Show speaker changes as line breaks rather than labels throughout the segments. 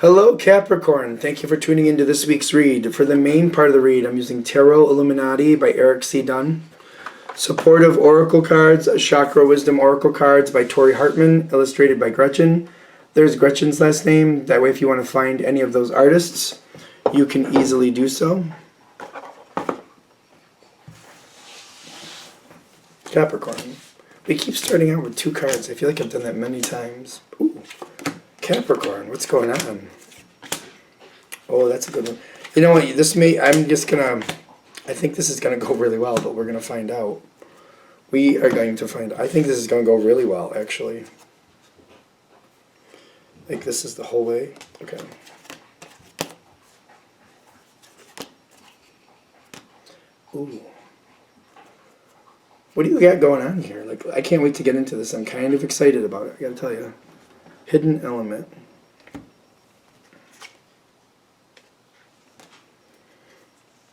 Hello, Capricorn. Thank you for tuning into this week's read. For the main part of the read, I'm using Tarot Illuminati by Eric C. Dunn. Supportive Oracle cards, Chakra Wisdom Oracle cards by Tori Hartman, illustrated by Gretchen. There's Gretchen's last name. That way, if you want to find any of those artists, you can easily do so. Capricorn. We keep starting out with two cards. I feel like I've done that many times. Ooh. Capricorn, what's going on? Oh, that's a good one. You know what, I think this is gonna go really well, but we're gonna find out. I think this is gonna go really well, actually. Like, this is the whole way. Okay. Ooh. What do you got going on here? Like, I can't wait to get into this. I'm kind of excited about it, I gotta tell you. Hidden element.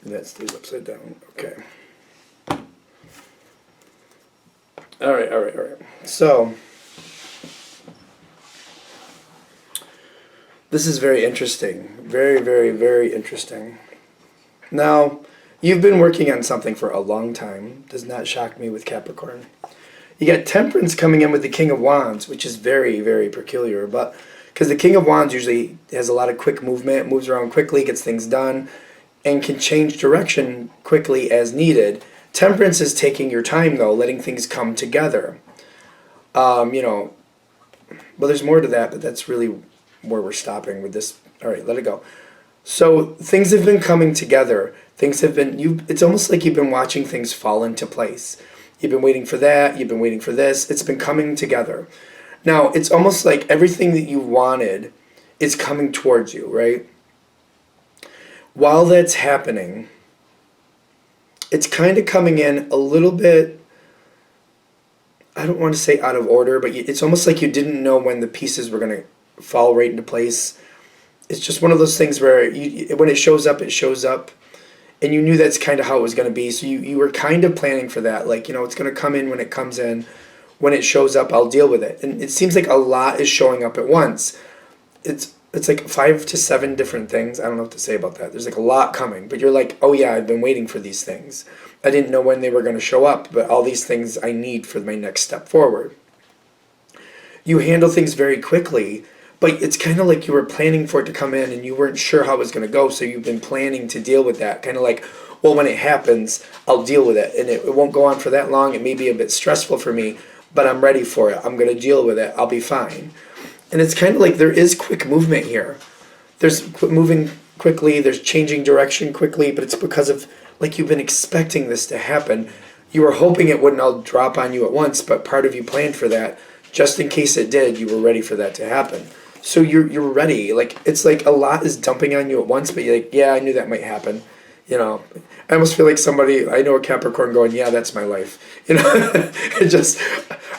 And that stays upside down. Okay. Alright. So, this is very interesting. Very, very, very interesting. Now, you've been working on something for a long time. Does not shock me with Capricorn. You got Temperance coming in with the King of Wands, which is very, very peculiar. But because the King of Wands usually has a lot of quick movement, moves around quickly, gets things done, and can change direction quickly as needed. Temperance is taking your time, though, letting things come together. Well, there's more to that, but that's really where we're stopping with this. All right, let it go. So things have been coming together. It's almost like you've been watching things fall into place. You've been waiting for that, you've been waiting for this. It's been coming together. Now, it's almost like everything that you wanted is coming towards you, right? While that's happening, it's kind of coming in a little bit, I don't want to say out of order, but it's almost like you didn't know when the pieces were going to fall right into place. It's just one of those things where when it shows up, it shows up. And you knew that's kind of how it was going to be. So you were kind of planning for that. Like, it's going to come in when it comes in. When it shows up, I'll deal with it. And it seems like a lot is showing up at once. It's like 5 to 7 different things. I don't know what to say about that. There's like a lot coming. But you're like, oh yeah, I've been waiting for these things. I didn't know when they were going to show up. But all these things I need for my next step forward. You handle things very quickly. But it's kind of like you were planning for it to come in and you weren't sure how it was going to go. So you've been planning to deal with that. Kind of like, well, when it happens, I'll deal with it. And it won't go on for that long. It may be a bit stressful for me, but I'm ready for it. I'm going to deal with it. I'll be fine. And it's kind of like there is quick movement here. There's moving quickly. There's changing direction quickly. But it's because of, like, you've been expecting this to happen. You were hoping it wouldn't all drop on you at once. But part of you planned for that. Just in case it did, you were ready for that to happen. So you're ready. Like, it's like a lot is dumping on you at once, but you're like, yeah, I knew that might happen. I almost feel like I know a Capricorn going, yeah, that's my life. It just,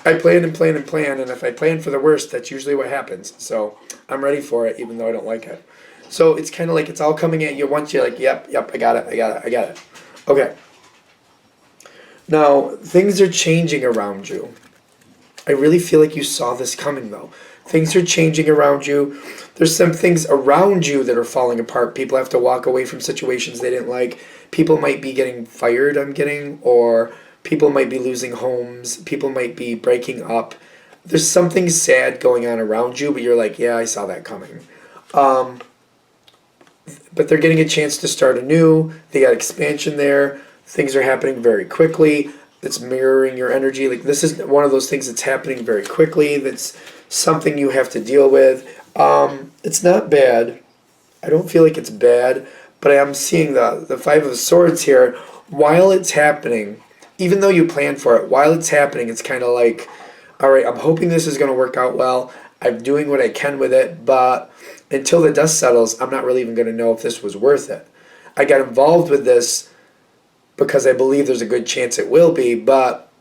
I plan and plan and plan, and if I plan for the worst, that's usually what happens. So I'm ready for it, even though I don't like it. So it's kind of like it's all coming at you once. You're like, yep, I got it. Okay. Now, things are changing around you. I really feel like you saw this coming, though. Things are changing around you. There's some things around you that are falling apart. People have to walk away from situations they didn't like. People might be getting fired, or people might be losing homes. People might be breaking up. There's something sad going on around you, but you're like, yeah, I saw that coming. But they're getting a chance to start anew. They got expansion there. Things are happening very quickly. It's mirroring your energy. Like, this is one of those things that's happening very quickly. That's something you have to deal with. It's not bad. I don't feel like it's bad, but I am seeing the 5 of Swords here. While it's happening, even though you planned for it, while it's happening, it's kind of like, all right, I'm hoping this is going to work out well. I'm doing what I can with it, but until the dust settles, I'm not really even going to know if this was worth it. I got involved with this because I believe there's a good chance it will be, but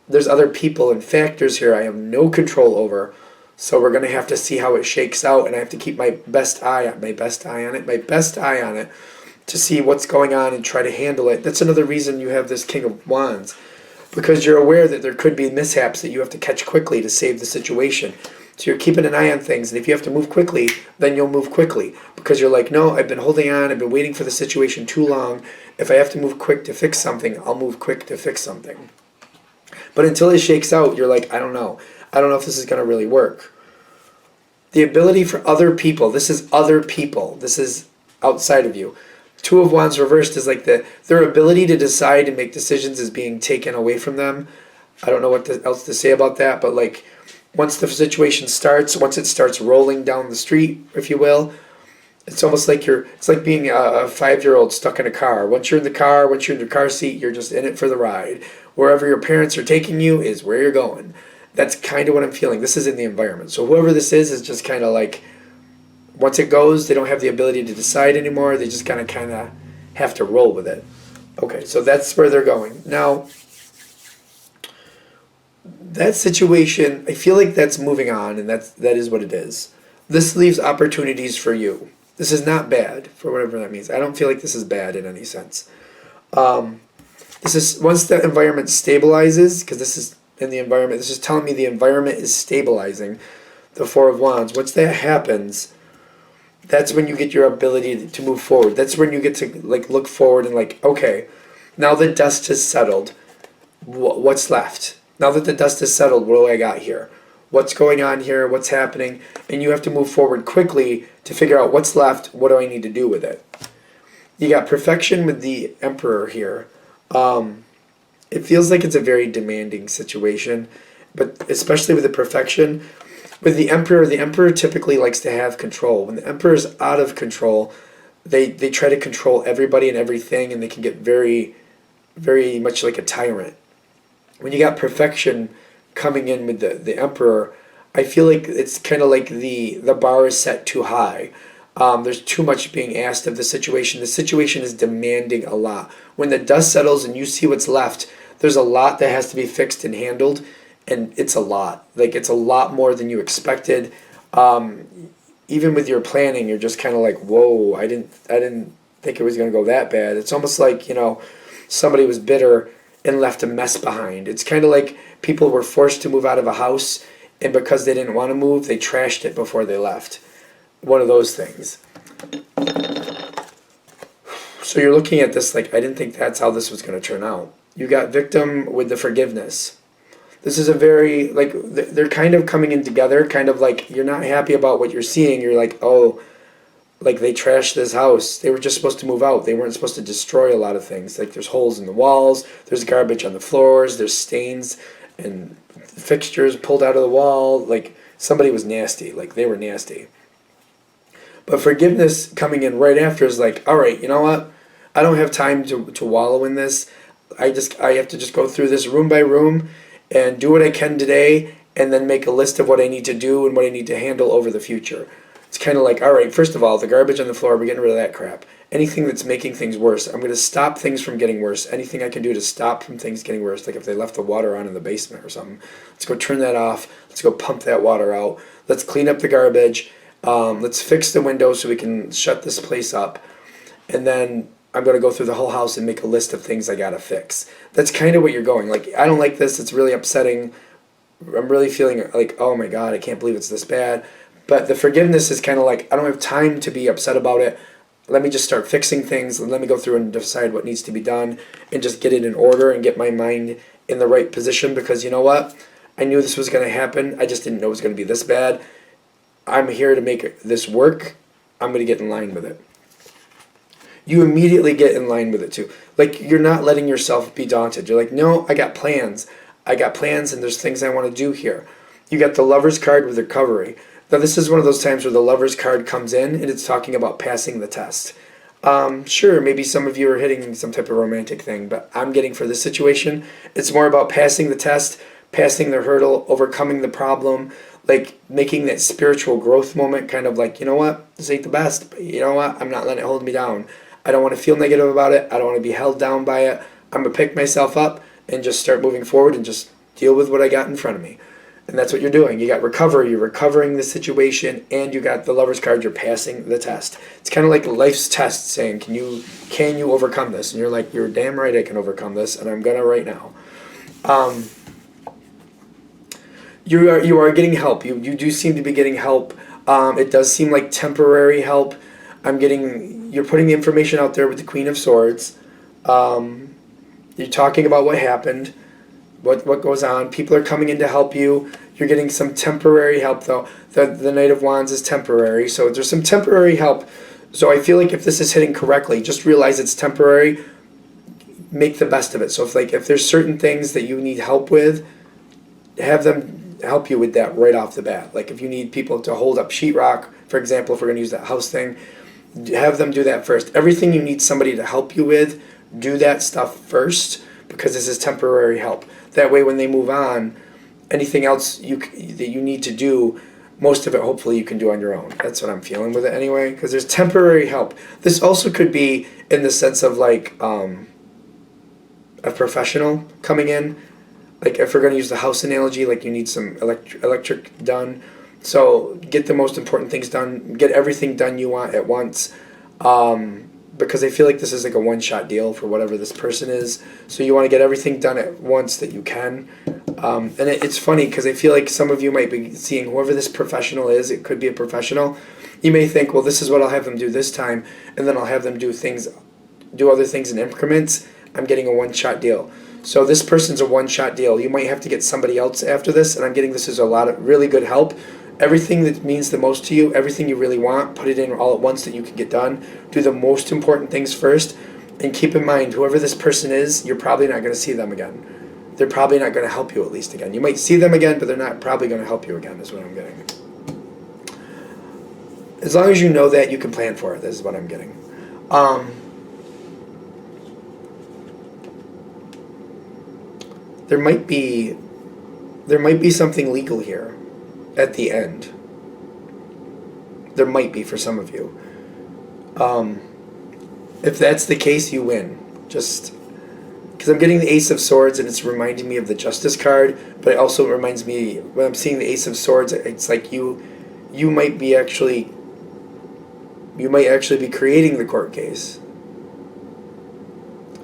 there's other people and factors here I have no control over. So we're going to have to see how it shakes out, and I have to keep my best eye on it to see what's going on and try to handle it. That's another reason you have this King of Wands, because you're aware that there could be mishaps that you have to catch quickly to save the situation. So you're keeping an eye on things, and if you have to move quickly, then you'll move quickly. Because you're like, no, I've been holding on, I've been waiting for the situation too long. If I have to move quick to fix something, I'll move quick to fix something. But until it shakes out, you're like, I don't know. I don't know if this is going to really work. The ability for other people, this is other people, this is outside of you. Two of Wands reversed is like their ability to decide and make decisions is being taken away from them. I don't know what else to say about that, but like once the situation starts, once it starts rolling down the street, if you will, it's almost like it's like being a 5-year-old stuck in a car. Once you're in the car, once you're in the car seat, you're just in it for the ride. Wherever your parents are taking you is where you're going. That's kind of what I'm feeling. This is in the environment. So whoever this is just kind of like, once it goes, they don't have the ability to decide anymore. They just kind of have to roll with it. Okay, so that's where they're going. Now, that situation, I feel like that's moving on, and that is what it is. This leaves opportunities for you. This is not bad, for whatever that means. I don't feel like this is bad in any sense. This is, once the environment stabilizes, because this is in the environment, this is telling me the environment is stabilizing, the Four of Wands. Once that happens, that's when you get your ability to move forward. That's when you get to like look forward and like, okay, now the dust has settled. What's left? Now that the dust has settled, what do I got here? What's going on here? What's happening? And you have to move forward quickly to figure out what's left. What do I need to do with it? You got perfection with the Emperor here. It feels like it's a very demanding situation, but especially with the perfection. With the Emperor typically likes to have control. When the Emperor is out of control, they try to control everybody and everything, and they can get very, very much like a tyrant. When you got perfection coming in with the Emperor, I feel like it's kind of like the bar is set too high. There's too much being asked of the situation. The situation is demanding a lot. When the dust settles and you see what's left, there's a lot that has to be fixed and handled. And it's a lot. Like, it's a lot more than you expected. Even with your planning, you're just kind of like, whoa, I didn't think it was going to go that bad. It's almost like, somebody was bitter and left a mess behind. It's kind of like people were forced to move out of a house, and because they didn't want to move, they trashed it before they left. One of those things. So you're looking at this like, I didn't think that's how this was going to turn out. You got victim with the forgiveness. This is a very, like, they're kind of coming in together, kind of like you're not happy about what you're seeing. You're like, oh, like they trashed this house. They were just supposed to move out. They weren't supposed to destroy a lot of things. Like there's holes in the walls, there's garbage on the floors, there's stains and fixtures pulled out of the wall. Like somebody was nasty. Like they were nasty. But forgiveness coming in right after is like, all right, you know what? I don't have time to wallow in this. I have to just go through this room by room and do what I can today, and then make a list of what I need to do and what I need to handle over the future. It's kind of like, all right, first of all, the garbage on the floor, we're getting rid of that crap. Anything that's making things worse, I'm going to stop things from getting worse. Anything I can do to stop from things getting worse, like if they left the water on in the basement or something, let's go turn that off. Let's go pump that water out. Let's clean up the garbage. Let's fix the windows so we can shut this place up. And then I'm going to go through the whole house and make a list of things I got to fix. That's kind of what you're going. Like, I don't like this. It's really upsetting. I'm really feeling like, oh my God, I can't believe it's this bad. But the forgiveness is kind of like, I don't have time to be upset about it. Let me just start fixing things. And let me go through and decide what needs to be done and just get it in order and get my mind in the right position. Because you know what? I knew this was going to happen. I just didn't know it was going to be this bad. I'm here to make this work. I'm going to get in line with it. You immediately get in line with it too. Like, you're not letting yourself be daunted. You're like, no, I got plans. I got plans and there's things I want to do here. You got the Lover's card with recovery. Now, this is one of those times where the Lover's card comes in and it's talking about passing the test. Sure, maybe some of you are hitting some type of romantic thing, but I'm getting for this situation, it's more about passing the test, passing the hurdle, overcoming the problem, like making that spiritual growth moment, kind of like, you know what, this ain't the best, but you know what, I'm not letting it hold me down. I don't want to feel negative about it. I don't want to be held down by it. I'm going to pick myself up and just start moving forward and just deal with what I got in front of me. And that's what you're doing. You got recovery. You're recovering the situation, and you got the Lover's card. You're passing the test. It's kind of like life's test saying, can you overcome this? And you're like, you're damn right I can overcome this, and I'm going to right now. You are getting help. You do seem to be getting help. It does seem like temporary help. You're putting the information out there with the Queen of Swords. You're talking about what happened, what goes on. People are coming in to help you. You're getting some temporary help though. The Knight of Wands is temporary, so there's some temporary help. So I feel like if this is hitting correctly, just realize it's temporary. Make the best of it. So if there's certain things that you need help with, have them help you with that right off the bat. Like if you need people to hold up sheetrock, for example, if we're going to use that house thing, have them do that first. Everything you need somebody to help you with, do that stuff first, because this is temporary help. That way when they move on, anything else that you need to do, most of it hopefully you can do on your own. That's what I'm feeling with it anyway, because there's temporary help. This also could be in the sense of like a professional coming in. Like if we're going to use the house analogy, like you need some electric done. So get the most important things done. Get everything done you want at once. Because I feel like this is like a one-shot deal for whatever this person is. So you want to get everything done at once that you can. And it's funny because I feel like some of you might be seeing whoever this professional is. It could be a professional. You may think, well, this is what I'll have them do this time. And then I'll have them do other things in increments. I'm getting a one-shot deal. So this person's a one-shot deal. You might have to get somebody else after this, and I'm getting this as a lot of really good help. Everything that means the most to you, everything you really want, put it in all at once that you can get done. Do the most important things first, and keep in mind, whoever this person is, you're probably not going to see them again. They're probably not going to help you at least again. You might see them again, but they're not probably going to help you again, is what I'm getting. As long as you know that, you can plan for it. This is what I'm getting. There might be something legal here at the end. There might be for some of you. If that's the case, you win. Just because I'm getting the Ace of Swords and it's reminding me of the Justice card, but it also reminds me when I'm seeing the Ace of Swords, it's like you might actually be creating the court case.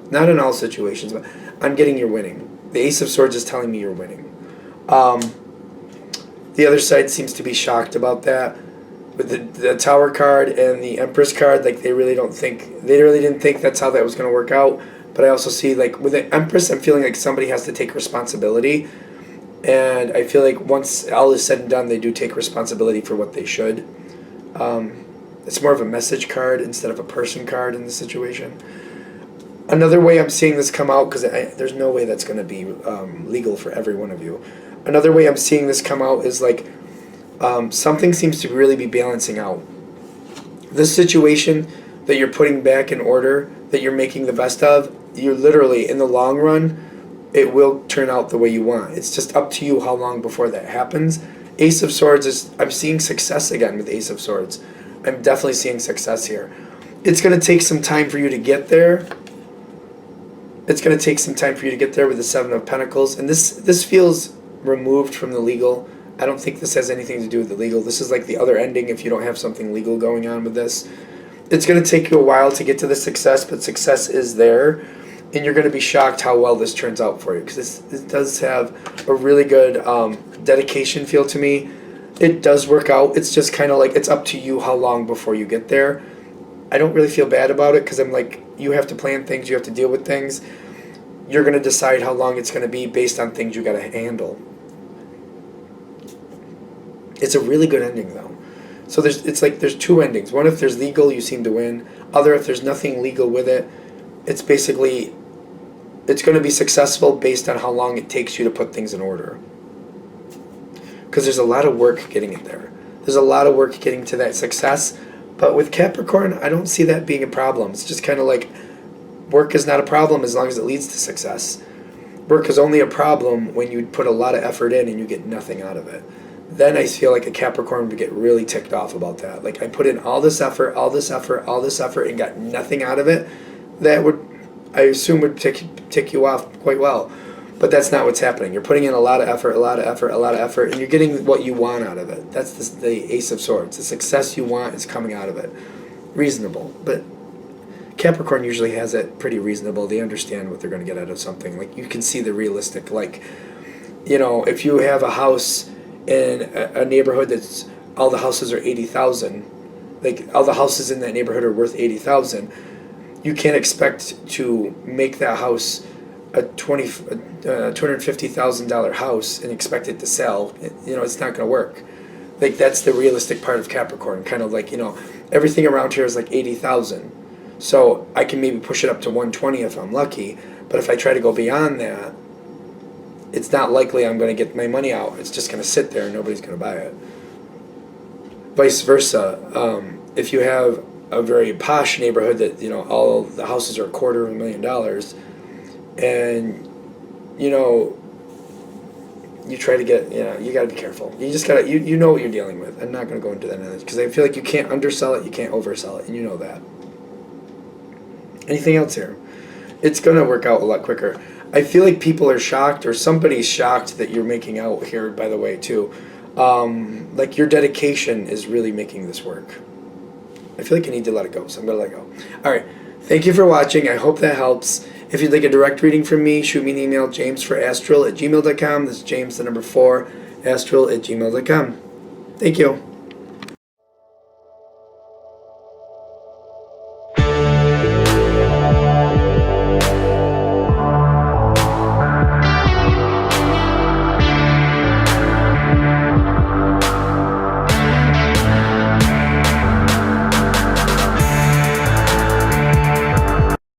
Not in all situations, but I'm getting you're winning. The Ace of Swords is telling me you're winning. The other side seems to be shocked about that. With the Tower card and the Empress card, like they really didn't think that's how that was going to work out. But I also see, like, with the Empress, I'm feeling like somebody has to take responsibility. And I feel like once all is said and done, they do take responsibility for what they should. It's more of a message card instead of a person card in the situation. Another way I'm seeing this come out, because there's no way that's going to be legal for every one of you. Another way I'm seeing this come out is like something seems to really be balancing out. This situation that you're putting back in order, that you're making the best of, you're literally, in the long run, it will turn out the way you want. It's just up to you how long before that happens. Ace of Swords I'm seeing success again with Ace of Swords. I'm definitely seeing success here. It's going to take some time for you to get there. It's going to take some time for you to get there with the Seven of Pentacles. And this feels removed from the legal. I don't think this has anything to do with the legal. This is like the other ending if you don't have something legal going on with this. It's going to take you a while to get to the success, but success is there. And you're going to be shocked how well this turns out for you. Because this does have a really good dedication feel to me. It does work out. It's just kind of like it's up to you how long before you get there. I don't really feel bad about it because I'm like, you have to plan things, you have to deal with things. You're going to decide how long it's going to be based on things you got to handle. It's a really good ending though. So there's two endings. One, if there's legal, you seem to win. Other, if there's nothing legal with it, it's basically, it's going to be successful based on how long it takes you to put things in order. Because there's a lot of work getting it there. There's a lot of work getting to that success. But with Capricorn, I don't see that being a problem. It's just kind of like work is not a problem as long as it leads to success. Work is only a problem when you put a lot of effort in and you get nothing out of it. Then I feel like a Capricorn would get really ticked off about that. Like I put in all this effort, and got nothing out of it. That would, I assume, would tick you off quite well. But that's not what's happening. You're putting in a lot of effort, and you're getting what you want out of it. That's the Ace of Swords. The success you want is coming out of it. Reasonable. But Capricorn usually has it pretty reasonable. They understand what they're going to get out of something. Like you can see the realistic, like, you know, if you have a house in a neighborhood that's all the houses are 80,000, like all the houses in that neighborhood are worth 80,000, you can't expect to make that house a $250,000 house and expect it to sell. It's not going to work. Like, that's the realistic part of Capricorn. Kind of like, everything around here is like 80,000. So I can maybe push it up to 120 if I'm lucky. But if I try to go beyond that, it's not likely I'm going to get my money out. It's just going to sit there and nobody's going to buy it. Vice versa. If you have a very posh neighborhood that, all the houses are $250,000, and, you try to get, you got to be careful. You just got to, you know what you're dealing with. I'm not going to go into that because I feel like you can't undersell it, you can't oversell it, and you know that. Anything else here? It's going to work out a lot quicker. I feel like people are shocked, or somebody's shocked that you're making out here, by the way, too. Like, your dedication is really making this work. I feel like you need to let it go, so I'm going to let it go. All right. Thank you for watching. I hope that helps. If you'd like a direct reading from me, shoot me an email, jamesforastral@gmail.com. That's James, the number 4, astral@gmail.com. Thank you.